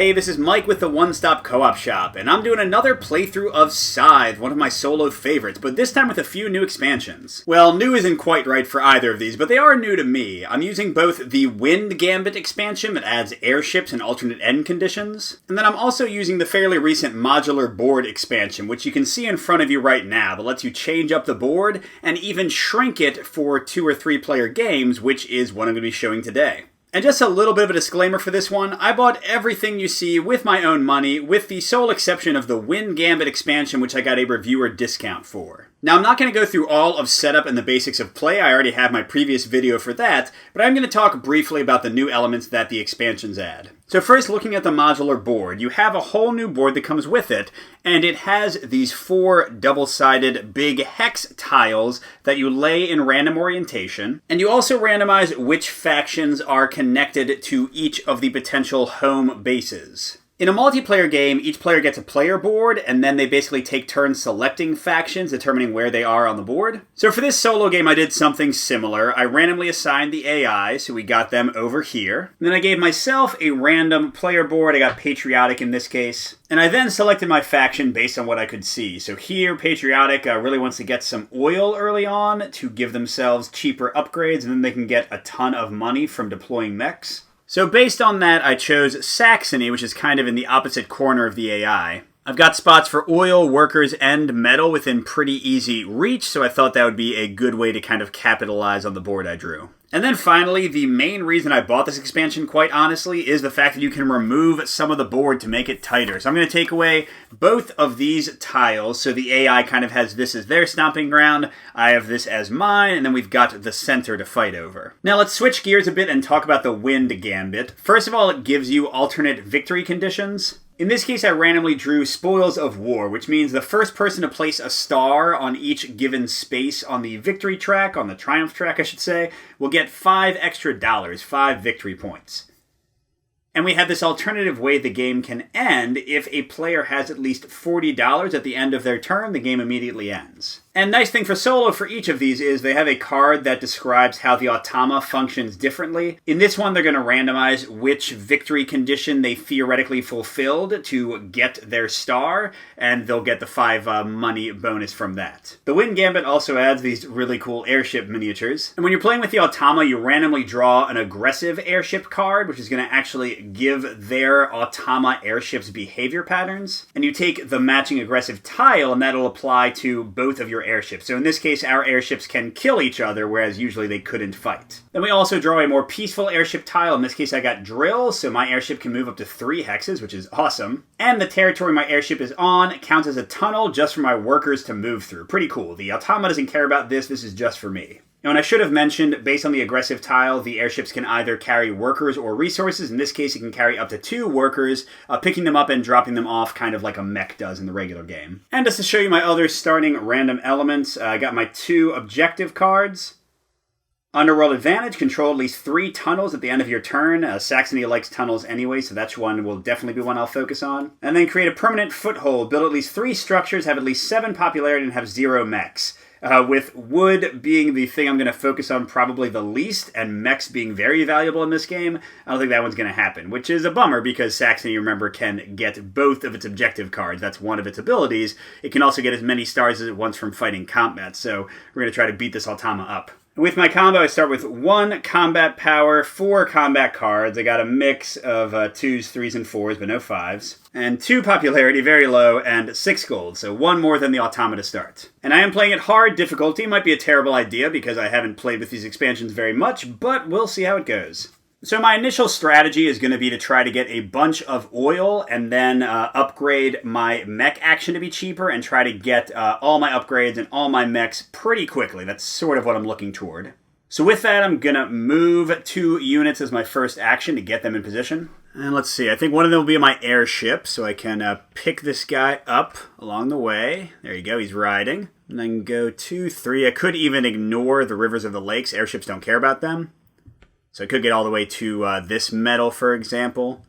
Hey, this is Mike with the One Stop Co-op Shop, and I'm doing another playthrough of Scythe, one of my solo favorites, but this time with a few new expansions. Well, new isn't quite right for either of these, but they are new to me. I'm using both the Wind Gambit expansion that adds airships and alternate end conditions, and then I'm also using the fairly recent Modular board expansion, which you can see in front of you right now, that lets you change up the board and even shrink it for 2 or 3 player games, which is what I'm going to be showing today. And just a little bit of a disclaimer for this one, I bought everything you see with my own money, with the sole exception of the Wind Gambit expansion, which I got a reviewer discount for. Now, I'm not going to go through all of setup and the basics of play, I already have my previous video for that, but I'm going to talk briefly about the new elements that the expansions add. So first, looking at the modular board, you have a whole new board that comes with it, and it has these 4 double-sided big hex tiles that you lay in random orientation, and you also randomize which factions are connected to each of the potential home bases. In a multiplayer game, each player gets a player board, and then they basically take turns selecting factions, determining where they are on the board. So for this solo game, I did something similar. I randomly assigned the AI, so we got them over here. And then I gave myself a random player board. I got Patriotic in this case. And I then selected my faction based on what I could see. So here, Patriotic really wants to get some oil early on to give themselves cheaper upgrades, and then they can get a ton of money from deploying mechs. So based on that, I chose Saxony, which is kind of in the opposite corner of the AI. I've got spots for oil, workers, and metal within pretty easy reach, so I thought that would be a good way to kind of capitalize on the board I drew. And then finally, the main reason I bought this expansion, quite honestly, is the fact that you can remove some of the board to make it tighter. So I'm going to take away both of these tiles, so the AI kind of has this as their stomping ground, I have this as mine, and then we've got the center to fight over. Now let's switch gears a bit and talk about the Wind Gambit. First of all, it gives you alternate victory conditions. In this case, I randomly drew Spoils of War, which means the first person to place a star on each given space on the victory track, on the triumph track I should say, will get 5 extra dollars, 5 victory points. And we have this alternative way the game can end. If a player has at least $40 at the end of their turn, the game immediately ends. And nice thing for solo for each of these is they have a card that describes how the automa functions differently. In this one, they're going to randomize which victory condition they theoretically fulfilled to get their star, and they'll get the 5 money bonus from that. The Wind Gambit also adds these really cool airship miniatures. And when you're playing with the automa, you randomly draw an aggressive airship card, which is going to actually give their automa airships behavior patterns. And you take the matching aggressive tile, and that'll apply to both of your airships. So in this case, our airships can kill each other, whereas usually they couldn't fight. Then we also draw a more peaceful airship tile. In this case, I got Drill, so my airship can move up to 3 hexes, which is awesome. And the territory my airship is on counts as a tunnel just for my workers to move through. Pretty cool. The automa doesn't care about this. This is just for me. Now, and I should have mentioned, based on the aggressive tile, the airships can either carry workers or resources. In this case, it can carry up to 2 workers, picking them up and dropping them off kind of like a mech does in the regular game. And just to show you my other starting random elements, I got my 2 objective cards. Underworld Advantage, control at least 3 tunnels at the end of your turn. Saxony likes tunnels anyway, so that one will definitely be one I'll focus on. And then create a permanent foothold, build at least 3 structures, have at least 7 popularity, and have 0 mechs. With wood being the thing I'm going to focus on probably the least, and mechs being very valuable in this game, I don't think that one's going to happen, which is a bummer because Saxony, remember, can get both of its objective cards. That's one of its abilities. It can also get as many stars as it wants from fighting combat, so we're going to try to beat this automa up. With my combo, I start with 1 combat power, 4 combat cards. I got a mix of 2s, 3s, and 4s, but no 5s. And 2 popularity, very low, and 6 gold, so 1 more than the automa to start. And I am playing at hard difficulty. Might be a terrible idea because I haven't played with these expansions very much, but we'll see how it goes. So my initial strategy is going to be to try to get a bunch of oil and then upgrade my mech action to be cheaper and try to get all my upgrades and all my mechs pretty quickly. That's sort of what I'm looking toward. So with that, I'm going to move 2 units as my first action to get them in position. And let's see, I think one of them will be my airship, so I can pick this guy up along the way. There you go, he's riding. And then go 2, 3. I could even ignore the rivers or the lakes. Airships don't care about them. So I could get all the way to this metal, for example.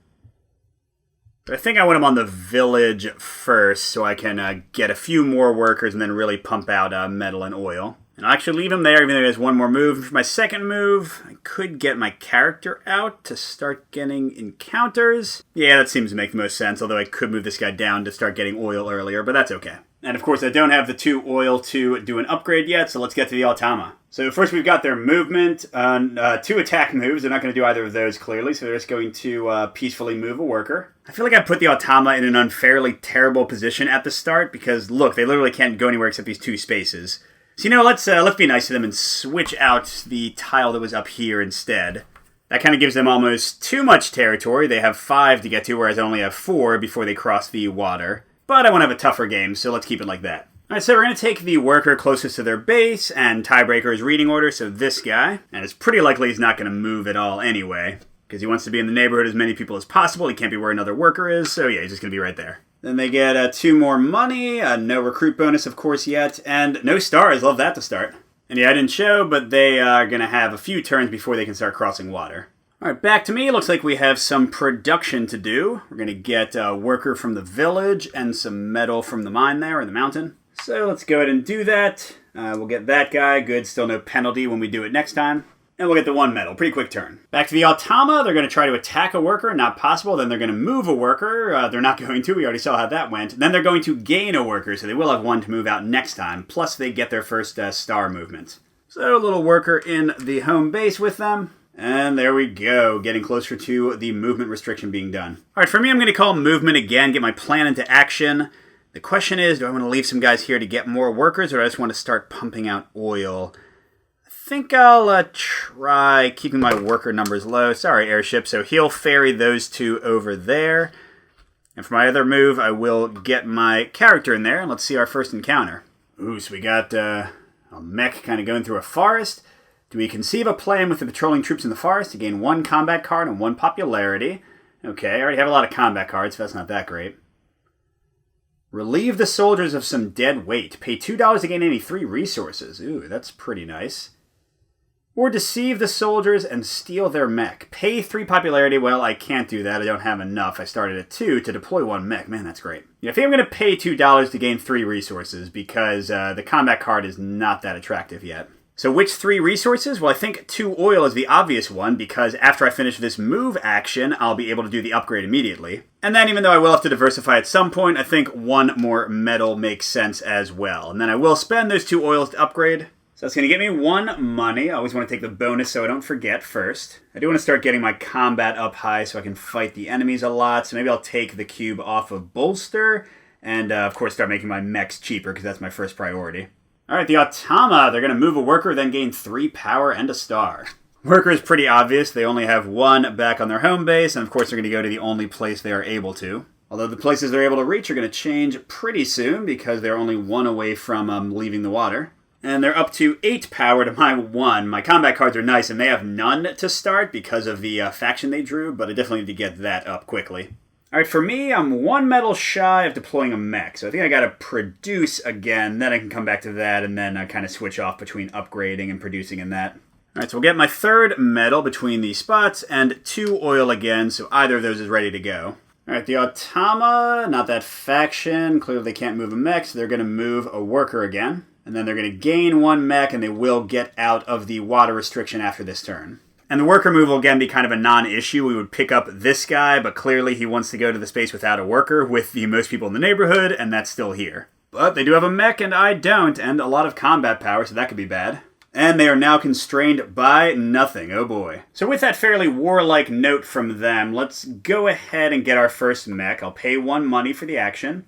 But I think I want him on the village first so I can get a few more workers and then really pump out metal and oil. And I'll actually leave him there, even though he has one more move. And for my second move, I could get my character out to start getting encounters. Yeah, that seems to make the most sense, although I could move this guy down to start getting oil earlier, but that's okay. And of course, I don't have the 2 oil to do an upgrade yet, so let's get to the Automa. So first we've got their movement, 2 attack moves. They're not going to do either of those, clearly, so they're just going to peacefully move a worker. I feel like I put the Automa in an unfairly terrible position at the start, because look, they literally can't go anywhere except these 2 spaces. So let's be nice to them and switch out the tile that was up here instead. That kind of gives them almost too much territory. They have 5 to get to, whereas I only have 4 before they cross the water. But I want to have a tougher game, so let's keep it like that. Alright, so we're going to take the worker closest to their base, and tiebreaker is reading order, so this guy. And it's pretty likely he's not going to move at all anyway, because he wants to be in the neighborhood as many people as possible. He can't be where another worker is, so yeah, he's just going to be right there. Then they get 2 more money, no recruit bonus, of course, yet, and no stars. Love that to start. And yeah, I didn't show, but they are going to have a few turns before they can start crossing water. Alright, back to me. Looks like we have some production to do. We're going to get a worker from the village and some metal from the mine there, or the mountain. So let's go ahead and do that. We'll get that guy. Good, still no penalty when we do it next time. And we'll get the 1 metal. Pretty quick turn. Back to the Automa. They're going to try to attack a worker. Not possible. Then they're going to move a worker. They're not going to. We already saw how that went. Then they're going to gain a worker, so they will have 1 to move out next time. Plus, they get their first star movement. So a little worker in the home base with them. And there we go, getting closer to the movement restriction being done. Alright, for me, I'm going to call movement again, get my plan into action. The question is, do I want to leave some guys here to get more workers, or do I just want to start pumping out oil? I think I'll try keeping my worker numbers low. Sorry, airship. So he'll ferry those 2 over there. And for my other move, I will get my character in there, and let's see our first encounter. Ooh, so we got a mech kind of going through a forest. Do we conceive a plan with the patrolling troops in the forest to gain 1 combat card and 1 popularity? Okay, I already have a lot of combat cards, so that's not that great. Relieve the soldiers of some dead weight. Pay $2 to gain any 3 resources. Ooh, that's pretty nice. Or deceive the soldiers and steal their mech. Pay 3 popularity. Well, I can't do that. I don't have enough. I started at 2 to deploy 1 mech. Man, that's great. Yeah, I think I'm going to pay $2 to gain 3 resources because the combat card is not that attractive yet. So which 3 resources? Well, I think 2 oil is the obvious one, because after I finish this move action, I'll be able to do the upgrade immediately. And then, even though I will have to diversify at some point, I think 1 more metal makes sense as well. And then I will spend those 2 oils to upgrade. So that's going to get me 1 money. I always want to take the bonus so I don't forget first. I do want to start getting my combat up high so I can fight the enemies a lot. So maybe I'll take the cube off of bolster. And, of course, start making my mechs cheaper, because that's my first priority. Alright, the Automa, they're going to move a worker, then gain 3 power and a star. Worker is pretty obvious. They only have 1 back on their home base, and of course they're going to go to the only place they are able to. Although the places they're able to reach are going to change pretty soon, because they're only 1 away from leaving the water. And they're up to 8 power to my 1. My combat cards are nice, and they have none to start because of the faction they drew, but I definitely need to get that up quickly. Alright, for me, I'm 1 metal shy of deploying a mech, so I think I gotta produce again, then I can come back to that, and then I kind of switch off between upgrading and producing in that. Alright, so we'll get my 3rd metal between these spots, and 2 oil again, so either of those is ready to go. Alright, the Automa, not that faction, clearly they can't move a mech, so they're gonna move a worker again. And then they're gonna gain 1 mech, and they will get out of the water restriction after this turn. And the worker move will again be kind of a non-issue. We would pick up this guy, but clearly he wants to go to the space without a worker with the most people in the neighborhood, and that's still here. But they do have a mech, and I don't, and a lot of combat power, so that could be bad. And they are now constrained by nothing. Oh boy. So with that fairly warlike note from them, let's go ahead and get our first mech. I'll pay 1 money for the action.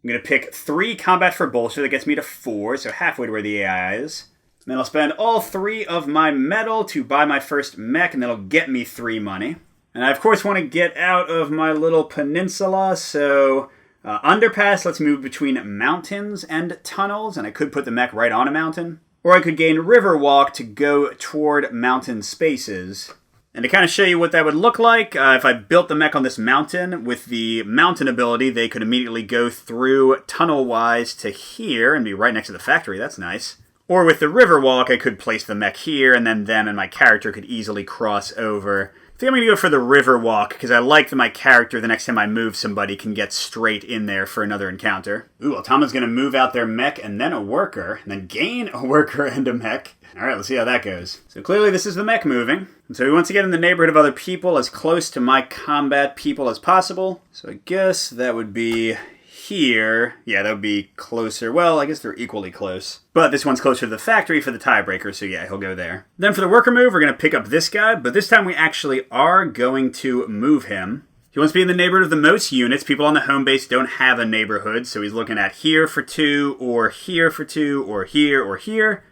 I'm going to pick 3 combat for bolster. That gets me to 4, so halfway to where the AI is. Then I'll spend all 3 of my metal to buy my first mech, and that'll get me 3 money. And I, of course, want to get out of my little peninsula, so underpass lets me move between mountains and tunnels, and I could put the mech right on a mountain. Or I could gain river walk to go toward mountain spaces. And to kind of show you what that would look like, if I built the mech on this mountain, with the mountain ability, they could immediately go through tunnel-wise to here and be right next to the factory. That's nice. Or with the river walk, I could place the mech here, and then them and my character could easily cross over. I think I'm going to go for the river walk, because I like that my character, the next time I move somebody, can get straight in there for another encounter. Ooh, Altama's going to move out their mech and then a worker, and then gain a worker and a mech. Alright, let's see how that goes. So clearly this is the mech moving. And so he wants to get in the neighborhood of other people, as close to my combat people as possible. So I guess that would be here. Yeah, that would be closer. Well, I guess they're equally close. But this one's closer to the factory for the tiebreaker, so yeah, he'll go there. Then for the worker move, we're going to pick up this guy, but this time we actually are going to move him. He wants to be in the neighborhood of the most units. People on the home base don't have a neighborhood, so he's looking at here for 2, or here for 2, or here, or here.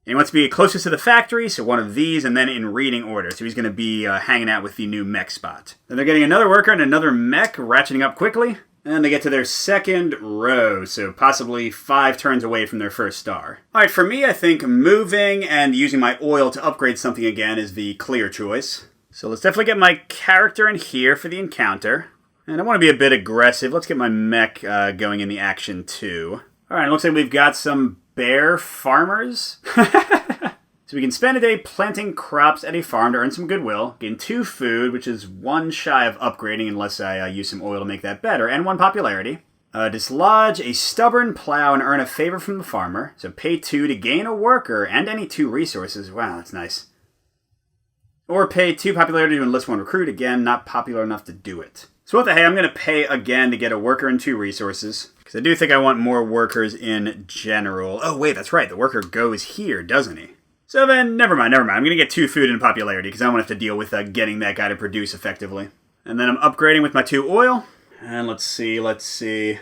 And he wants to be closest to the factory, so one of these, and then in reading order. So he's going to be hanging out with the new mech spot. Then they're getting another worker and another mech, ratcheting up quickly. And they get to their second row, so possibly 5 turns away from their first star. Alright, for me, I think moving and using my oil to upgrade something again is the clear choice. So let's definitely get my character in here for the encounter. And I want to be a bit aggressive. Let's get my mech going in the action too. Alright, it looks like we've got some bear farmers. So we can spend a day planting crops at a farm to earn some goodwill, gain 2 food, which is 1 shy of upgrading unless I use some oil to make that better, and 1 popularity. Dislodge a stubborn plow and earn a favor from the farmer. So pay 2 to gain a worker and any 2 resources. Wow, that's nice. Or pay 2 popularity to enlist 1 recruit. Again, not popular enough to do it. So what the hey, I'm going to pay again to get a worker and 2 resources. Because I do think I want more workers in general. Oh wait, that's right. The worker goes here, doesn't he? So then, never mind. I'm going to get 2 food and popularity because I don't want to have to deal with getting that guy to produce effectively. And then I'm upgrading with my 2 oil. And let's see. I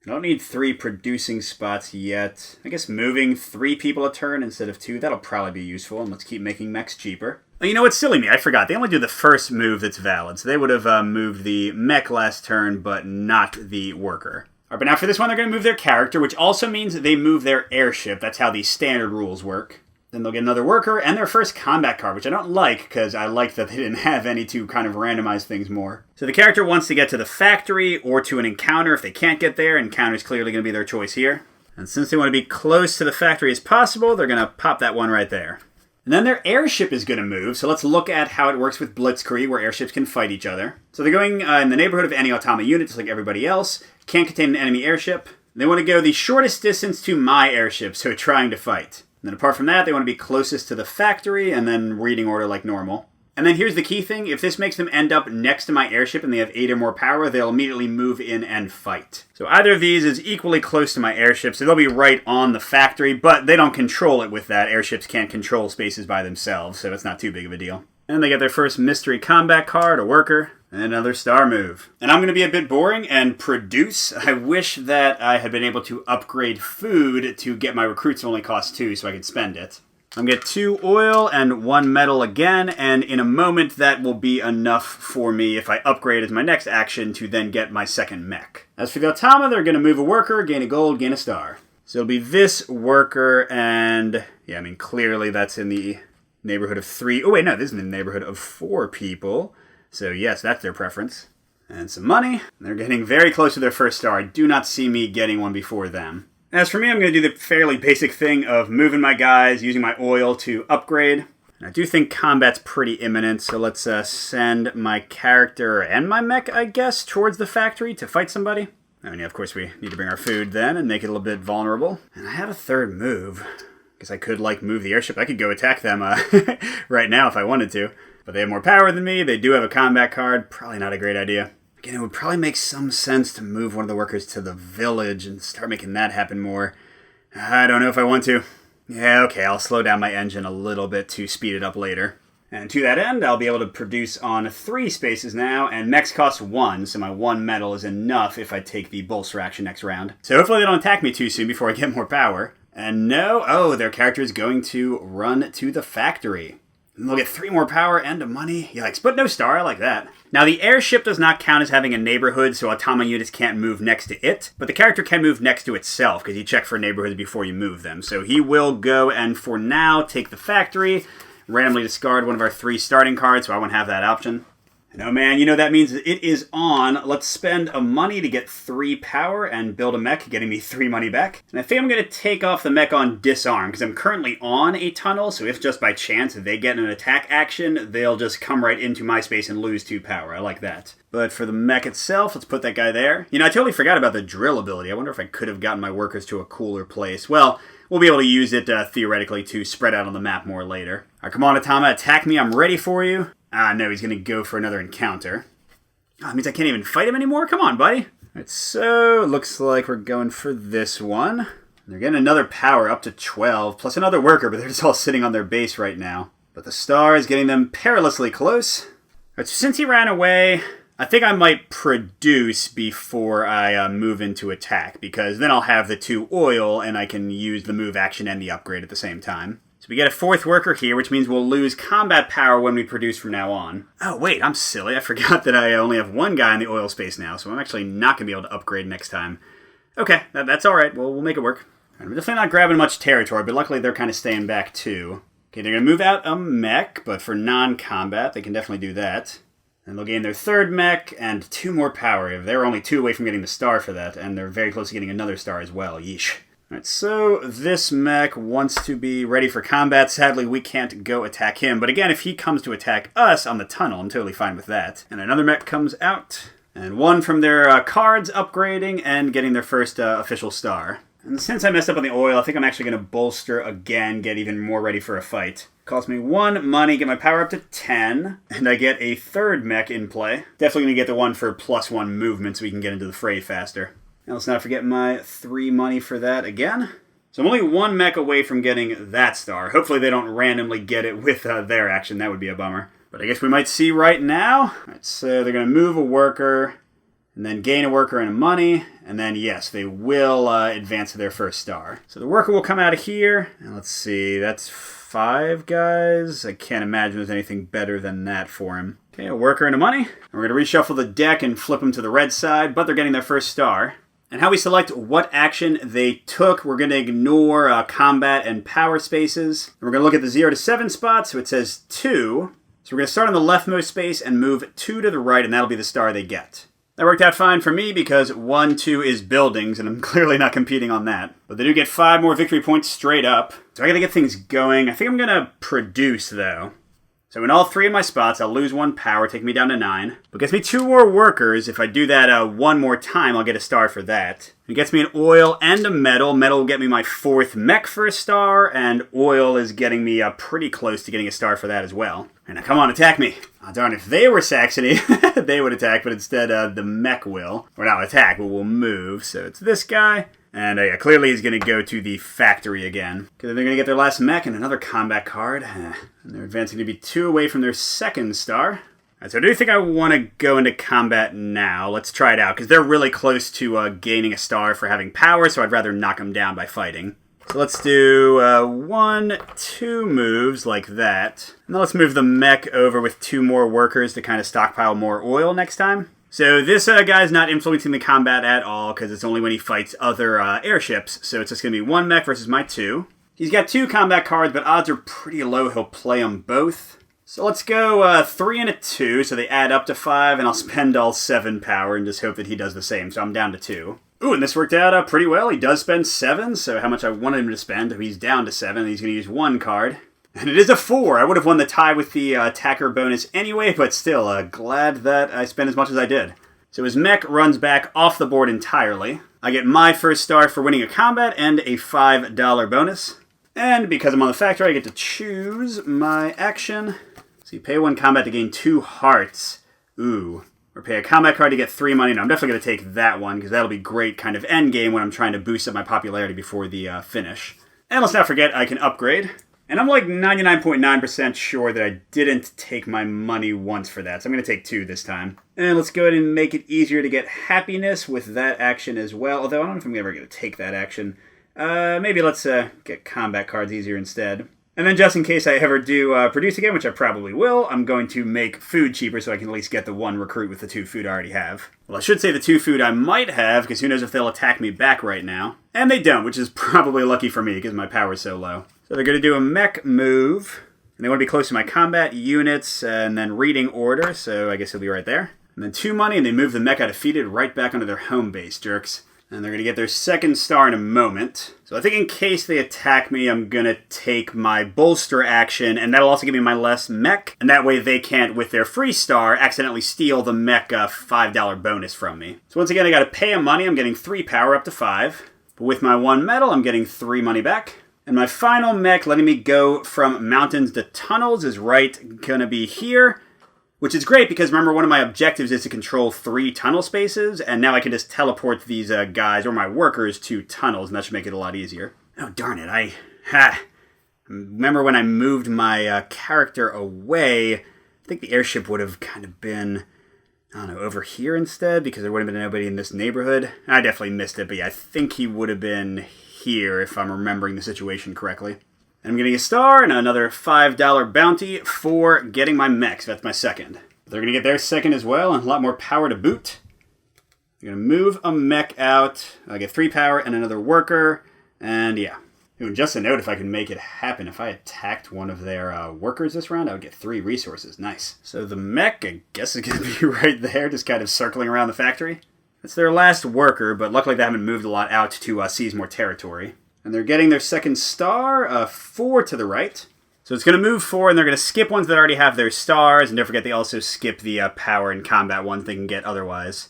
don't need 3 producing spots yet. I guess moving 3 people a turn instead of 2, that'll probably be useful. And let's keep making mechs cheaper. Oh, you know what's silly me? I forgot. They only do the first move that's valid. So they would have moved the mech last turn, but not the worker. All right, but now for this one, they're going to move their character, which also means they move their airship. That's how the standard rules work. Then they'll get another worker and their first combat card, which I don't like, because I like that they didn't have any to kind of randomize things more. So the character wants to get to the factory or to an encounter. If they can't get there, encounter's clearly going to be their choice here. And since they want to be close to the factory as possible, they're going to pop that one right there. And then their airship is going to move, so let's look at how it works with Blitzkrieg, where airships can fight each other. So they're going in the neighborhood of any Automa unit, just like everybody else. Can't contain an enemy airship. They want to go the shortest distance to my airship, so trying to fight. And then apart from that, they want to be closest to the factory, and then reading order like normal. And then here's the key thing. If this makes them end up next to my airship and they have 8 or more power, they'll immediately move in and fight. So either of these is equally close to my airship, so they'll be right on the factory, but they don't control it with that. Airships can't control spaces by themselves, so it's not too big of a deal. And they get their first mystery combat card, a worker, and another star move. And I'm going to be a bit boring and produce. I wish that I had been able to upgrade food to get my recruits to only cost 2 so I could spend it. I'm going to get 2 oil and 1 metal again, and in a moment that will be enough for me if I upgrade as my next action to then get my second mech. As for the Automa, they're going to move a worker, gain a gold, gain a star. So it'll be this worker, and yeah, I mean, clearly that's in the neighborhood of 3. Oh wait, no, this is in the neighborhood of 4 people. So yes, that's their preference. And some money. They're getting very close to their first star. I do not see me getting one before them. As for me, I'm going to do the fairly basic thing of moving my guys, using my oil to upgrade. And I do think combat's pretty imminent, so let's send my character and my mech, I guess, towards the factory to fight somebody. I mean, yeah, of course, we need to bring our food then and make it a little bit vulnerable. And I have a third move. Because I could, move the airship. I could go attack them right now if I wanted to. But they have more power than me. They do have a combat card. Probably not a great idea. Again, it would probably make some sense to move one of the workers to the village and start making that happen more. I don't know if I want to. Yeah, okay, I'll slow down my engine a little bit to speed it up later. And to that end, I'll be able to produce on 3 spaces now, and mechs cost 1, so my 1 metal is enough if I take the bolster action next round. So hopefully they don't attack me too soon before I get more power. And no, their character is going to run to the factory. And they'll get 3 more power and money. Yikes, but no star, I like that. Now, the airship does not count as having a neighborhood, so Automa units can't move next to it. But the character can move next to itself, because you check for neighborhoods before you move them. So he will go and, for now, take the factory, randomly discard one of our 3 starting cards, so I won't have that option. No, man, you know that means it is on. Let's spend a money to get 3 power and build a mech, getting me 3 money back. And I think I'm going to take off the mech on disarm, because I'm currently on a tunnel, so if just by chance they get an attack action, they'll just come right into my space and lose 2 power. I like that. But for the mech itself, let's put that guy there. You know, I totally forgot about the drill ability. I wonder if I could have gotten my workers to a cooler place. Well, we'll be able to use it, theoretically, to spread out on the map more later. Alright, come on, Atama, attack me. I'm ready for you. Ah, no, he's going to go for another encounter. Oh, that means I can't even fight him anymore? Come on, buddy. Alright, so looks like we're going for this one. They're getting another power up to 12, plus another worker, but they're just all sitting on their base right now. But the star is getting them perilously close. Alright, so since he ran away, I think I might produce before I move into attack, because then I'll have the 2 oil, and I can use the move action and the upgrade at the same time. So we get a 4th worker here, which means we'll lose combat power when we produce from now on. Oh, wait, I'm silly. I forgot that I only have 1 guy in the oil space now, so I'm actually not going to be able to upgrade next time. Okay, that's all right. We'll make it work. I'm definitely not grabbing much territory, but luckily they're kind of staying back too. Okay, they're going to move out a mech, but for non-combat, they can definitely do that. And they'll gain their 3rd mech and 2 more power. They're only 2 away from getting the star for that, and they're very close to getting another star as well. Yeesh. Alright, so this mech wants to be ready for combat. Sadly, we can't go attack him. But again, if he comes to attack us on the tunnel, I'm totally fine with that. And another mech comes out. And 1 from their cards upgrading and getting their first official star. And since I messed up on the oil, I think I'm actually going to bolster again, get even more ready for a fight. Cost me 1 money, get my power up to 10, and I get a 3rd mech in play. Definitely going to get the one for +1 movement so we can get into the fray faster. And let's not forget my 3 money for that again. So I'm only 1 mech away from getting that star. Hopefully they don't randomly get it with their action. That would be a bummer. But I guess we might see right now. Alright, so they're going to move a worker, and then gain a worker and a money, and then yes, they will advance to their first star. So the worker will come out of here, and let's see, that's 5 guys. I can't imagine there's anything better than that for him. Okay, a worker and a money. And we're going to reshuffle the deck and flip them to the red side, but they're getting their first star. And how we select what action they took, we're going to ignore combat and power spaces. And we're going to look at the 0 to 7 spot, so it says 2. So we're going to start on the leftmost space and move 2 to the right, and that'll be the star they get. That worked out fine for me because 1, 2 is buildings, and I'm clearly not competing on that. But they do get 5 more victory points straight up. So I gotta get things going. I think I'm gonna produce, though. So in all 3 of my spots, I'll lose 1 power, take me down to 9. But gets me 2 more workers. If I do that 1 more time, I'll get a star for that. It gets me an oil and a metal. Metal will get me my 4th mech for a star, and oil is getting me pretty close to getting a star for that as well. And now come on, attack me. Oh, darn, if they were Saxony, they would attack, but instead the mech will. Or not attack, but will move. So it's this guy. And yeah, clearly he's going to go to the factory again. Because they're going to get their last mech and another combat card. And they're advancing to be 2 away from their 2nd star. Alright, so I do think I want to go into combat now. Let's try it out, because they're really close to gaining a star for having power, so I'd rather knock them down by fighting. So let's do 1, 2 moves like that. And then let's move the mech over with 2 more workers to kind of stockpile more oil next time. So this guy's not influencing the combat at all, because it's only when he fights other airships. So it's just going to be 1 mech versus my 2. He's got 2 combat cards, but odds are pretty low he'll play them both. So let's go 3 and a 2, so they add up to 5, and I'll spend all 7 power and just hope that he does the same. So I'm down to 2. Ooh, and this worked out pretty well. He does spend 7, so how much I wanted him to spend. He's down to 7, and he's going to use 1 card. And it is a 4. I would have won the tie with the attacker bonus anyway, but still, glad that I spent as much as I did. So his mech runs back off the board entirely. I get my first star for winning a combat and a $5 bonus. And because I'm on the factory, I get to choose my action. So you pay 1 combat to gain 2 hearts. Ooh. Or pay a combat card to get 3 money. No, I'm definitely going to take that one, because that'll be great kind of endgame when I'm trying to boost up my popularity before the finish. And let's not forget I can upgrade. And I'm like 99.9% sure that I didn't take my money once for that, so I'm going to take 2 this time. And let's go ahead and make it easier to get happiness with that action as well, although I don't know if I'm ever going to take that action. Maybe let's get combat cards easier instead. And then just in case I ever do produce again, which I probably will, I'm going to make food cheaper so I can at least get the 1 recruit with the 2 food I already have. Well, I should say the 2 food I might have, because who knows if they'll attack me back right now. And they don't, which is probably lucky for me, because my power is so low. So they're going to do a mech move, And they want to be close to my combat units and then reading order, so I guess he'll be right there. And then 2 money, and they move the mech I defeated right back onto their home base, jerks. And they're going to get their second star in a moment. So I think in case they attack me, I'm going to take my bolster action, and that'll also give me my less mech. And that way they can't, with their free star, accidentally steal the mech $5 bonus from me. So once again, I got to pay them money. I'm getting 3 power up to 5. But with my 1 metal, I'm getting 3 money back. And my final mech letting me go from mountains to tunnels is right going to be here. Which is great because, remember, one of my objectives is to control 3 tunnel spaces, and now I can just teleport these guys, or my workers, to tunnels, and that should make it a lot easier. Oh, darn it, remember when I moved my character away, I think the airship would have kind of been, I don't know, over here instead, because there wouldn't have been nobody in this neighborhood. I definitely missed it, but yeah, I think he would have been here, if I'm remembering the situation correctly. I'm getting a star and another $5 bounty for getting my mechs. That's my second. They're going to get their second as well, and a lot more power to boot. I'm going to move a mech out. I get 3 power and another worker. And yeah. Ooh, just a note, if I can make it happen, if I attacked one of their workers this round, I would get 3 resources. Nice. So the mech, I guess, is going to be right there, just kind of circling around the factory. It's their last worker, but luckily they haven't moved a lot out to seize more territory. And they're getting their second star, 4 to the right. So it's going to move 4, and they're going to skip ones that already have their stars. And don't forget, they also skip the power and combat ones they can get otherwise.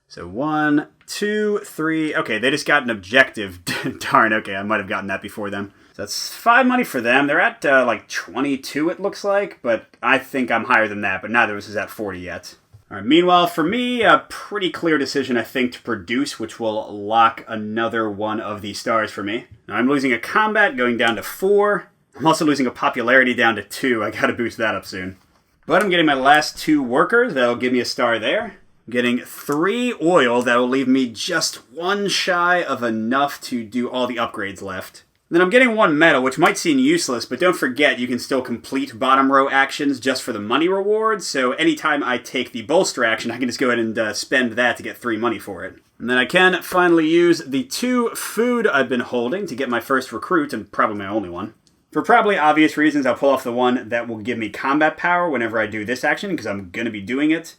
So 1, 2, 3. Okay, they just got an objective. Darn, okay, I might have gotten that before them. So that's 5 money for them. They're at like 22, it looks like. But I think I'm higher than that, but neither of us is at 40 yet. All right, meanwhile, for me, a pretty clear decision, I think, to produce, which will lock another one of these stars for me. Now, I'm losing a combat, going down to 4. I'm also losing a popularity down to 2. I gotta boost that up soon. But I'm getting my last 2 workers. That'll give me a star there. I'm getting 3 oil. That'll leave me just 1 shy of enough to do all the upgrades left. Then I'm getting 1 metal, which might seem useless, but don't forget you can still complete bottom row actions just for the money rewards, so anytime I take the bolster action, I can just go ahead and spend that to get 3 money for it. And then I can finally use the 2 food I've been holding to get my first recruit, and probably my only one. For probably obvious reasons, I'll pull off the one that will give me combat power whenever I do this action, because I'm going to be doing it.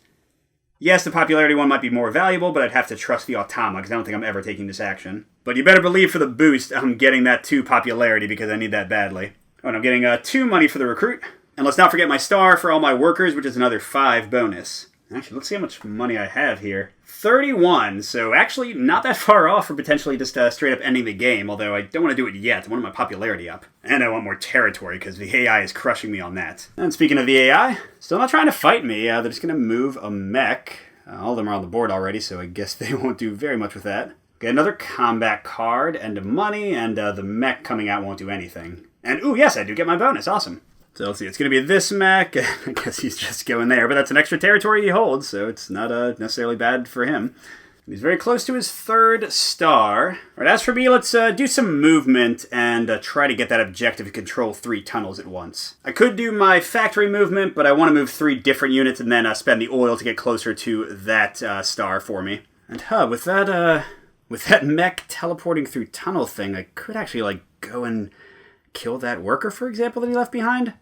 Yes, the popularity one might be more valuable, but I'd have to trust the Automa, because I don't think I'm ever taking this action. But you better believe for the boost, I'm getting that 2 popularity, because I need that badly. Oh, and I'm getting 2 money for the recruit. And let's not forget my star for all my workers, which is another 5 bonus. Actually, let's see how much money I have here. 31, so actually not that far off for potentially just straight up ending the game, although I don't want to do it yet. I want my popularity up. And I want more territory, because the AI is crushing me on that. And speaking of the AI, still not trying to fight me. They're just going to move a mech. All of them are on the board already, so I guess they won't do very much with that. Get another combat card, and money, and the mech coming out won't do anything. And, ooh, yes, I do get my bonus. Awesome. So let's see, it's going to be this mech. I guess he's just going there, but that's an extra territory he holds, so it's not necessarily bad for him. He's very close to his 3rd star. All right, as for me, let's do some movement and try to get that objective to control 3 tunnels at once. I could do my factory movement, but I want to move 3 different units and then spend the oil to get closer to that star for me. And with that mech teleporting through tunnel thing, I could actually go and kill that worker, for example, that he left behind.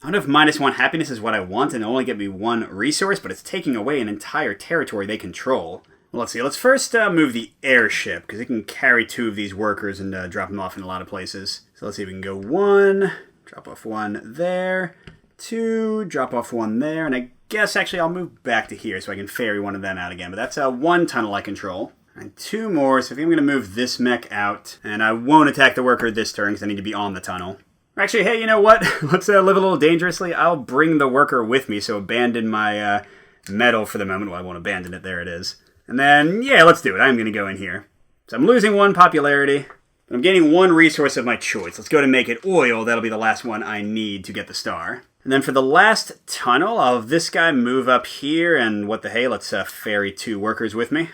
I don't know if -1 happiness is what I want and it'll only get me 1 resource, but it's taking away an entire territory they control. Well, let's see. Let's first move the airship, because it can carry 2 of these workers and drop them off in a lot of places. So let's see if we can go 1, drop off 1 there, 2, drop off 1 there, and I guess actually I'll move back to here so I can ferry one of them out again. But that's 1 tunnel I control. And 2 more, so I think I'm going to move this mech out, and I won't attack the worker this turn because I need to be on the tunnel. Actually, hey, you know what? Let's live a little dangerously. I'll bring the worker with me, so abandon my metal for the moment. Well, I won't abandon it. There it is. And then, yeah, let's do it. I'm going to go in here. So I'm losing 1 popularity, but I'm gaining 1 resource of my choice. Let's go to make it oil. That'll be the last one I need to get the star. And then for the last tunnel, I'll have this guy move up here, and what the hey, let's ferry 2 workers with me.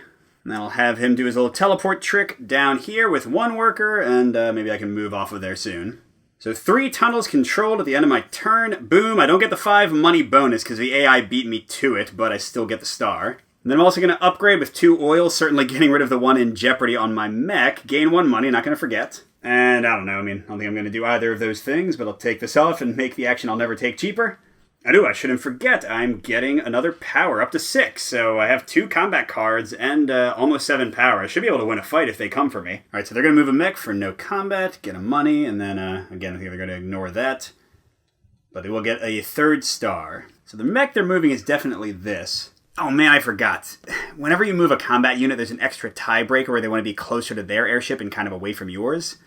And I'll have him do his little teleport trick down here with 1 worker, and maybe I can move off of there soon. So 3 tunnels controlled at the end of my turn. Boom, I don't get the 5 money bonus because the AI beat me to it, but I still get the star. And then I'm also going to upgrade with 2 oil, certainly getting rid of the one in jeopardy on my mech. Gain 1 money, not going to forget. And I don't know, I don't think I'm going to do either of those things, but I'll take this off and make the action I'll never take cheaper. I shouldn't forget, I'm getting another power, up to 6, so I have 2 combat cards and almost 7 power. I should be able to win a fight if they come for me. Alright, so they're going to move a mech for no combat, get a money, and then, again, I think they're going to ignore that. But they will get a 3rd star. So the mech they're moving is definitely this. Oh man, I forgot. Whenever you move a combat unit, there's an extra tiebreaker where they want to be closer to their airship and kind of away from yours.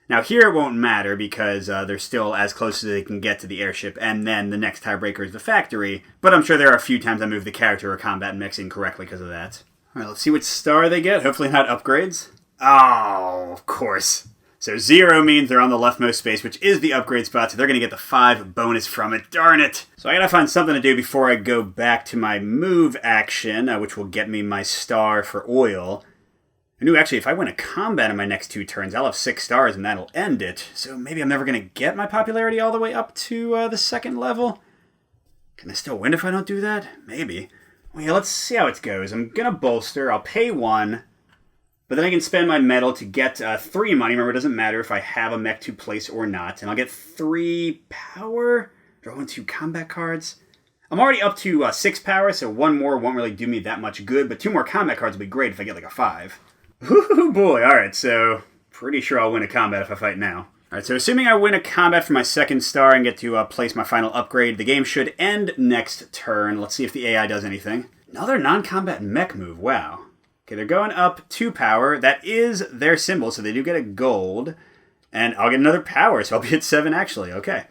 Now here it won't matter because they're still as close as they can get to the airship, and then the next tiebreaker is the factory, but I'm sure there are a few times I move the character or combat mix incorrectly because of that. Alright, let's see what star they get. Hopefully not upgrades. Oh, of course. So 0 means they're on the leftmost space, which is the upgrade spot, so they're going to get the 5 bonus from it. Darn it! So I gotta find something to do before I go back to my move action, which will get me my star for oil. And actually, if I win a combat in my next 2 turns, I'll have 6 stars and that'll end it. So maybe I'm never going to get my popularity all the way up to the 2nd level? Can I still win if I don't do that? Maybe. Well, yeah, let's see how it goes. I'm going to bolster. I'll pay 1. But then I can spend my metal to get 3 money. Remember, it doesn't matter if I have a mech to place or not. And I'll get 3 power. Draw 1, 2 combat cards. I'm already up to 6 power, so 1 more won't really do me that much good. But 2 more combat cards would be great if I get like a 5. Ooh boy, alright, so pretty sure I'll win a combat if I fight now. Alright, so assuming I win a combat for my 2nd star and get to place my final upgrade, the game should end next turn. Let's see if the AI does anything. Another non-combat mech move, wow. Okay, they're going up 2 power. That is their symbol, so they do get a gold. And I'll get another power, so I'll be at 7 actually, okay.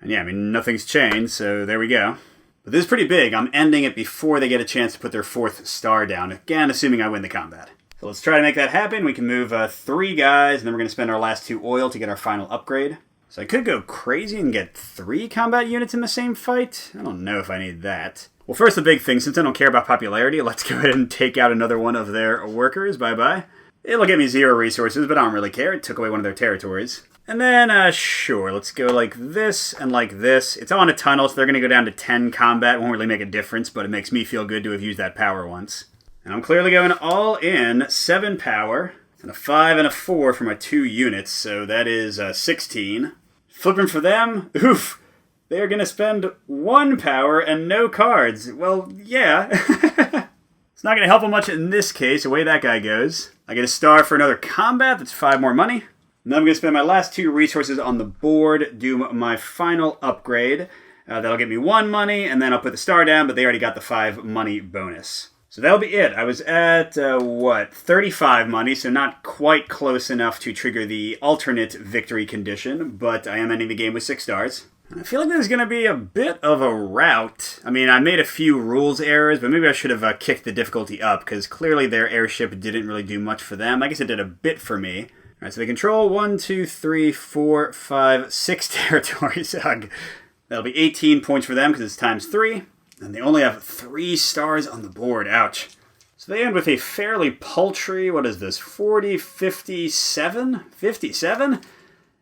And yeah, nothing's changed, so there we go. But this is pretty big. I'm ending it before they get a chance to put their 4th star down, again, assuming I win the combat. So let's try to make that happen. We can move 3 guys, and then we're going to spend our last 2 oil to get our final upgrade. So I could go crazy and get 3 combat units in the same fight. I don't know if I need that. Well, first the big thing, since I don't care about popularity, let's go ahead and take out another one of their workers. Bye-bye. It'll get me 0 resources, but I don't really care. It took away one of their territories. And then, sure, let's go like this and like this. It's on a tunnel, so they're going to go down to 10 combat. It won't really make a difference, but it makes me feel good to have used that power once. And I'm clearly going all in, 7 power, and a 5 and a 4 for my 2 units, so that is 16. Flipping for them, oof, they are going to spend 1 power and no cards. Well, yeah. It's not going to help them much in this case, away that guy goes. I get a star for another combat, that's 5 more money. And then I'm going to spend my last 2 resources on the board, do my final upgrade. That'll get me 1 money, and then I'll put the star down, but they already got the 5 money bonus. So that'll be it. I was at, 35 money, so not quite close enough to trigger the alternate victory condition, but I am ending the game with 6 stars. I feel like there's going to be a bit of a rout. I made a few rules errors, but maybe I should have kicked the difficulty up, because clearly their airship didn't really do much for them. I guess it did a bit for me. Alright, so they control 1, 2, 3, 4, 5, 6 territories. That'll be 18 points for them, because it's times 3. And they only have 3 stars on the board. Ouch. So they end with a fairly paltry, what is this, 40, 57? 57?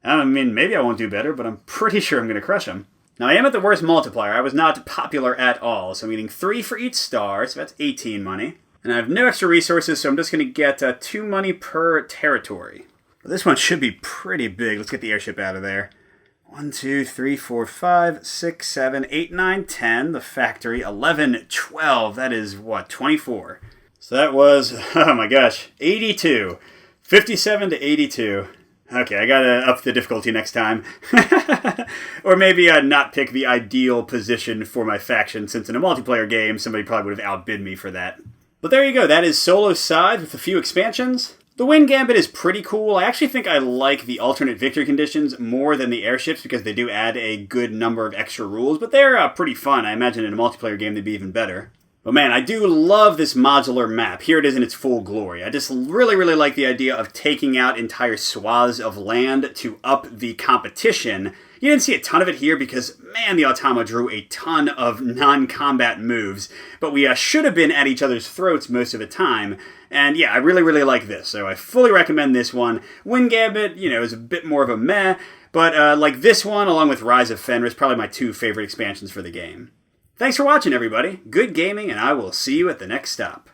Maybe I won't do better, but I'm pretty sure I'm going to crush them. Now, I am at the worst multiplier. I was not popular at all, so I'm getting 3 for each star, so that's 18 money. And I have no extra resources, so I'm just going to get 2 money per territory. Well, this one should be pretty big. Let's get the airship out of there. 1, 2, 3, 4, 5, 6, 7, 8, 9, 10. The factory, 11, 12. That is, 24. So that was, oh my gosh, 82. 57 to 82. Okay, I gotta up the difficulty next time. Or maybe not pick the ideal position for my faction, since in a multiplayer game, somebody probably would have outbid me for that. But there you go, that is Solo Scythe with a few expansions. The Wind Gambit is pretty cool. I actually think I like the alternate victory conditions more than the airships because they do add a good number of extra rules, but they're pretty fun. I imagine in a multiplayer game they'd be even better. But man, I do love this modular map. Here it is in its full glory. I just really, really like the idea of taking out entire swaths of land to up the competition. You didn't see a ton of it here because, man, the Automa drew a ton of non-combat moves, but we should have been at each other's throats most of the time. And yeah, I really, really like this, so I fully recommend this one. Wind Gambit, is a bit more of a meh, but like this one, along with Rise of Fenris, probably my 2 favorite expansions for the game. Thanks for watching, everybody. Good gaming, and I will see you at the next stop.